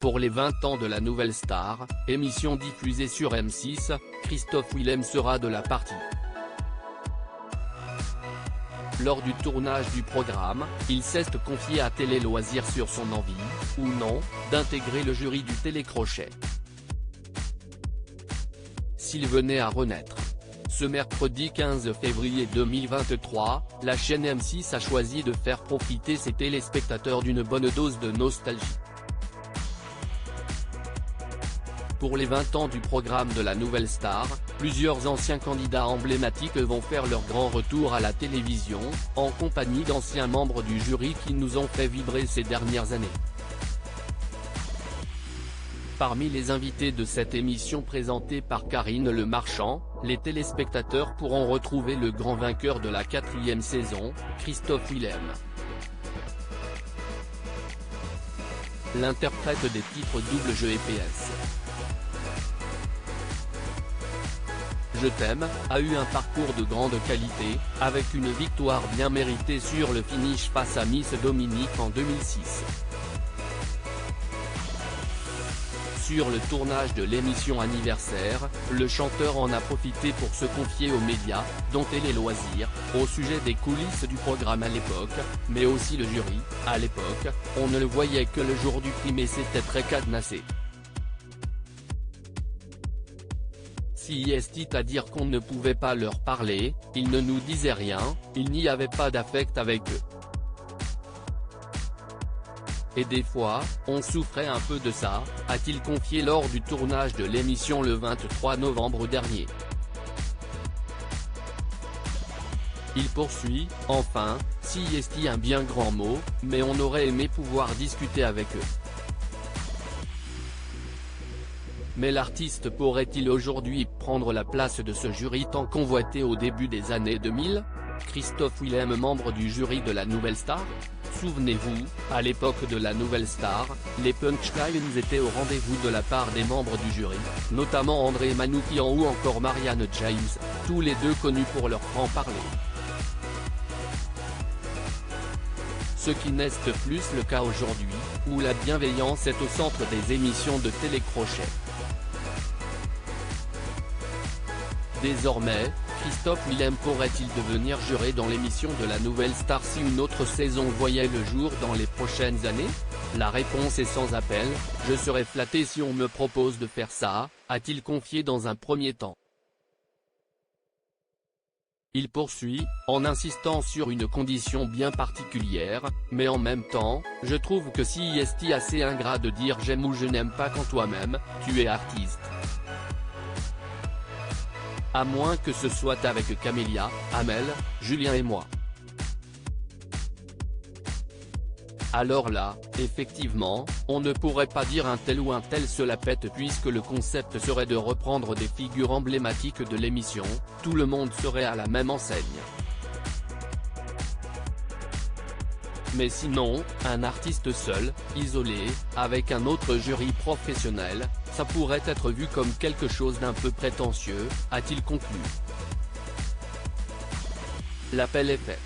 Pour les 20 ans de la Nouvelle Star, émission diffusée sur M6, Christophe Willem sera de la partie. Lors du tournage du programme, il s'est confié à Télé Loisirs sur son envie, ou non, d'intégrer le jury du télécrochet. S'il venait à renaître. Ce mercredi 15 février 2023, la chaîne M6 a choisi de faire profiter ses téléspectateurs d'une bonne dose de nostalgie. Pour les 20 ans du programme de la Nouvelle Star, plusieurs anciens candidats emblématiques vont faire leur grand retour à la télévision, en compagnie d'anciens membres du jury qui nous ont fait vibrer ces dernières années. Parmi les invités de cette émission présentée par Karine Le Marchand, les téléspectateurs pourront retrouver le grand vainqueur de la 4e saison, Christophe Willem. L'interprète des titres Double Jeu et PS. Je t'aime a eu un parcours de grande qualité, avec une victoire bien méritée sur le finish face à Miss Dominique en 2006. Sur le tournage de l'émission Anniversaire, le chanteur en a profité pour se confier aux médias, dont Télé Loisirs, au sujet des coulisses du programme à l'époque, mais aussi le jury. À l'époque, on ne le voyait que le jour du prix mais c'était très cadenassé. Si est à dire qu'on ne pouvait pas leur parler, ils ne nous disaient rien, il n'y avait pas d'affect avec eux. Et des fois, on souffrait un peu de ça, a-t-il confié lors du tournage de l'émission le 23 novembre dernier. Il poursuit, enfin, si est un bien grand mot, mais on aurait aimé pouvoir discuter avec eux. Mais l'artiste pourrait-il aujourd'hui prendre la place de ce jury tant convoité au début des années 2000 ? Christophe Willem, membre du jury de la Nouvelle Star ? Souvenez-vous, à l'époque de la Nouvelle Star, les punchlines étaient au rendez-vous de la part des membres du jury, notamment André Manoukian ou encore Marianne James, tous les deux connus pour leur franc-parler. Ce qui n'est plus le cas aujourd'hui, où la bienveillance est au centre des émissions de télécrochet. Désormais, Christophe Willem pourrait-il devenir juré dans l'émission de la Nouvelle Star si une autre saison voyait le jour dans les prochaines années? La réponse est sans appel, je serais flatté si on me propose de faire ça, a-t-il confié dans un premier temps. Il poursuit, en insistant sur une condition bien particulière, mais en même temps, je trouve que si est assez ingrat de dire j'aime ou je n'aime pas quand toi-même, tu es artiste. À moins que ce soit avec Camélia, Amel, Julien et moi. Alors là, effectivement, on ne pourrait pas dire un tel ou un tel se la pète puisque le concept serait de reprendre des figures emblématiques de l'émission, tout le monde serait à la même enseigne. Mais sinon, un artiste seul, isolé, avec un autre jury professionnel, ça pourrait être vu comme quelque chose d'un peu prétentieux, a-t-il conclu. L'appel est fait.